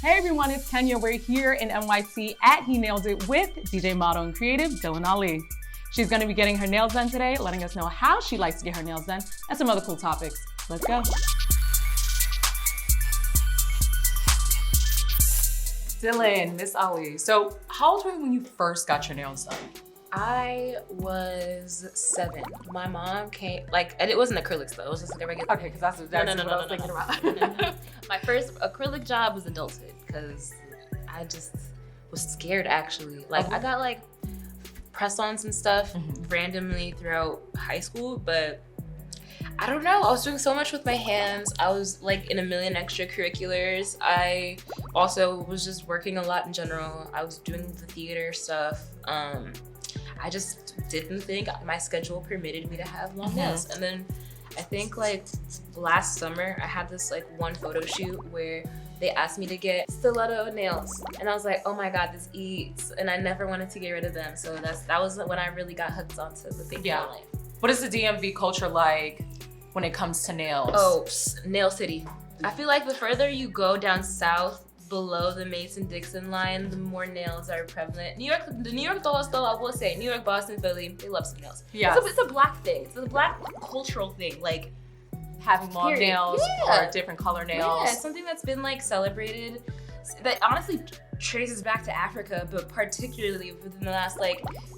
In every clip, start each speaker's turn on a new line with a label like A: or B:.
A: Hey everyone, it's Kenya. We're here in NYC at He Nailed It with DJ model and creative Dylan Ali. She's going to be getting her nails done today, letting us know how she likes to get her nails done and some other cool topics. Let's go. Dylan, Miss Ali. So how old were you when you first got your nails done?
B: I was 7. My mom came, and it wasn't acrylics though. It was just like a regular.
A: Okay, because that's what I was thinking about.
B: My first acrylic job was adulthood because I just was scared actually. I got press-ons and stuff randomly throughout high school, but I don't know. I was doing so much with my hands. I was in a million extracurriculars. I also was just working a lot in general. I was doing the theater stuff. I just didn't think my schedule permitted me to have long nails. And then I think last summer I had this one photo shoot where they asked me to get stiletto nails, and I was like, oh my god, this eats, and I never wanted to get rid of them. So that was when I really got hooked onto the thing in my life.
A: What is the DMV culture like when it comes to nails?
B: Oh, nail city. I feel like the further you go down south, below the Mason-Dixon line, the more nails are prevalent. New York though, I will say, New York, Boston, Philly, they love some nails.
A: Yeah,
B: it's a black thing. It's a black cultural thing,
A: having long nails or different color nails.
B: Yeah, it's something that's been celebrated. That honestly traces back to Africa, but particularly within the last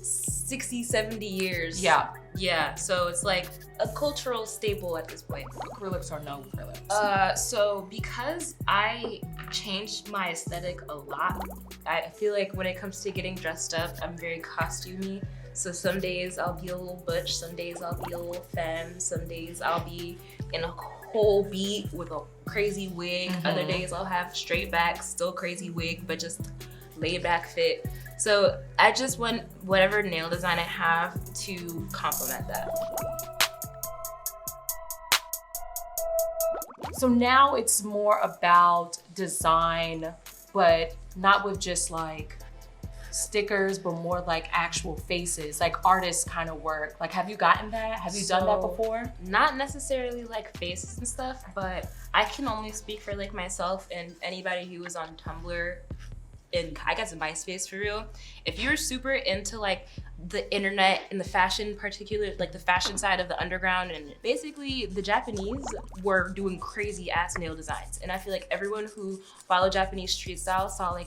B: 60, 70 years. Yeah, so it's a cultural staple at this point.
A: Acrylics or no acrylics?
B: So because I changed my aesthetic a lot, I feel like when it comes to getting dressed up, I'm very costumey. So some days I'll be a little butch, some days I'll be a little femme, some days I'll be in a whole beat with a crazy wig. Other days I'll have straight back, still crazy wig, but just laid back fit. So I just want whatever nail design I have to complement that.
A: So now it's more about design, but not with just stickers, but more actual faces, artists kind of work. Have you gotten that? Have you done that before?
B: Not necessarily faces and stuff, but I can only speak for myself and anybody who was on Tumblr and I guess MySpace for real. If you're super into the internet and the fashion, particularly the fashion side of the underground, and basically the Japanese were doing crazy ass nail designs. And I feel like everyone who followed Japanese street style saw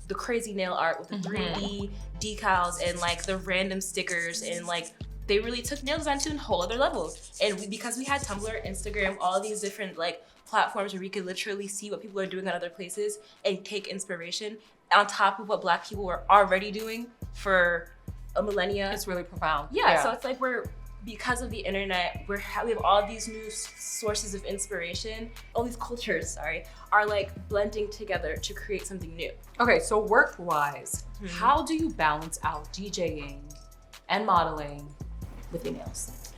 B: the crazy nail art with the 3D decals and the random stickers, and they really took nail design to a whole other level. And because we had Tumblr, Instagram, all these different platforms where we could literally see what people are doing at other places and take inspiration on top of what Black people were already doing for a millennia.
A: It's really profound.
B: Yeah. So it's because of the internet, we have all these new sources of inspiration, all these cultures, are blending together to create something new.
A: Okay, so work-wise, how do you balance out DJing and modeling with your nails?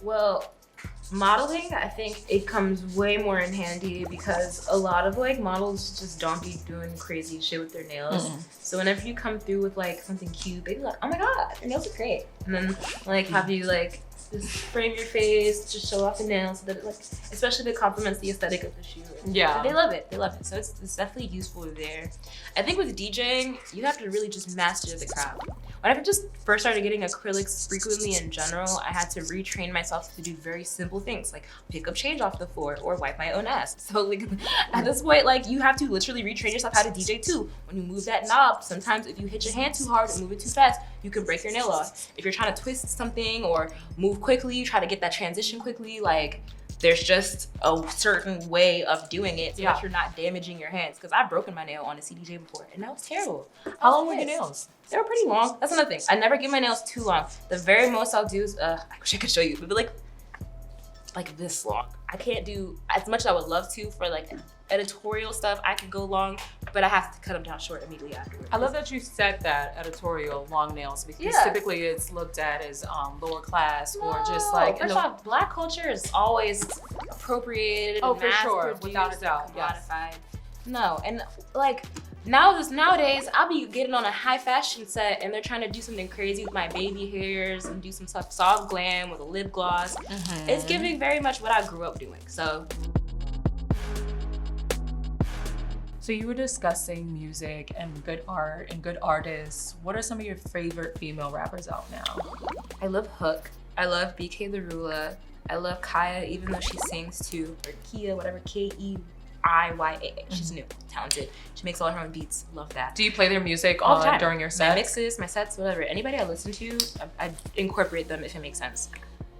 B: Well, modeling, I think it comes way more in handy because a lot of models just don't be doing crazy shit with their nails. So whenever you come through with something cute, they be like, oh my god, your nails are great. And then have you just frame your face, just show off the nails so that it especially if it complements the aesthetic of the shoe.
A: Yeah.
B: So they love it. So it's definitely useful there. I think with DJing, you have to really just master the craft. When I just first started getting acrylics frequently in general, I had to retrain myself to do very simple things like pick up change off the floor or wipe my own ass. So at this point, you have to literally retrain yourself how to DJ too. When you move that knob, sometimes if you hit your hand too hard or move it too fast, you can break your nail off. If you're trying to twist something or move quickly, try to get that transition quickly, there's just a certain way of doing it so that you're not damaging your hands. Because I've broken my nail on a CDJ before, and that was terrible.
A: How long were your nails?
B: They were pretty long. That's another thing. I never get my nails too long. The very most I'll do is, I wish I could show you, but this long. I can't do as much as I would love to for editorial stuff. I could go long, but I have to cut them down short immediately afterwards.
A: I love that you said that, editorial long nails, because typically it's looked at as lower class or just
B: First off, Black culture is always appropriated.
A: Oh, for sure, without a doubt,
B: commodified. No, and nowadays I'll be getting on a high fashion set and they're trying to do something crazy with my baby hairs and do some soft glam with a lip gloss. It's giving very much what I grew up doing. So
A: So you were discussing music and good art and good artists. What are some of your favorite female rappers out now?
B: I love Hook. I love BK Larula. I love Kaya, even though she sings too, or Kia, whatever, Keiya. She's new, talented. She makes all her own beats. Love that.
A: Do you play their music
B: All the time.
A: during your
B: My
A: sets?
B: mixes, my sets, whatever. Anybody I listen to, I incorporate them if it makes sense.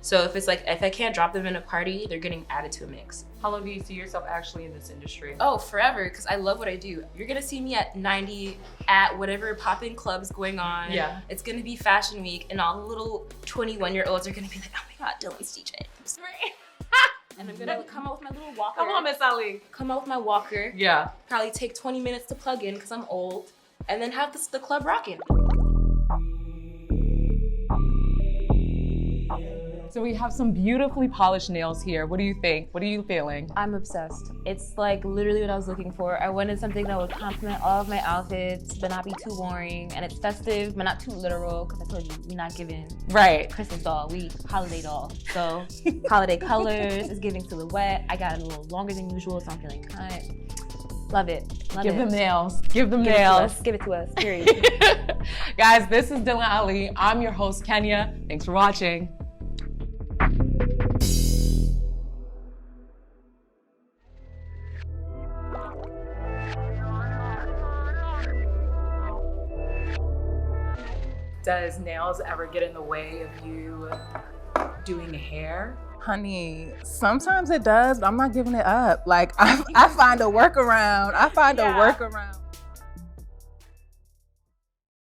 B: So if it's like, if I can't drop them in a party, they're getting added to a mix.
A: How long do you see yourself actually in this industry?
B: Oh, forever, because I love what I do. You're gonna see me at 90 at whatever poppin' clubs going on.
A: Yeah.
B: It's gonna be fashion week, and all the little 21-year-olds are gonna be like, oh my God, Dylan's DJ. I'm sorry. And I'm gonna come out with my little walker.
A: Come on, Miss Ali.
B: Come out with my walker.
A: Yeah.
B: Probably take 20 minutes to plug in because I'm old, and then have the club rocking.
A: So we have some beautifully polished nails here. What do you think? What are you feeling?
B: I'm obsessed. It's like literally what I was looking for. I wanted something that would complement all of my outfits, but not be too boring. And it's festive, but not too literal, because I told you, we're not giving Christmas doll, we holiday doll. So holiday colors, it's giving silhouette. I got it a little longer than usual, so I'm feeling cut. Love it. Love
A: Give
B: it.
A: them nails. Give them nails.
B: Give it to us, period.
A: Guys, this is Dylan Ali. I'm your host, Kenya. Thanks for watching. Does nails ever get in the way of you doing hair?
C: Honey, sometimes it does, but I'm not giving it up. Like I find a workaround.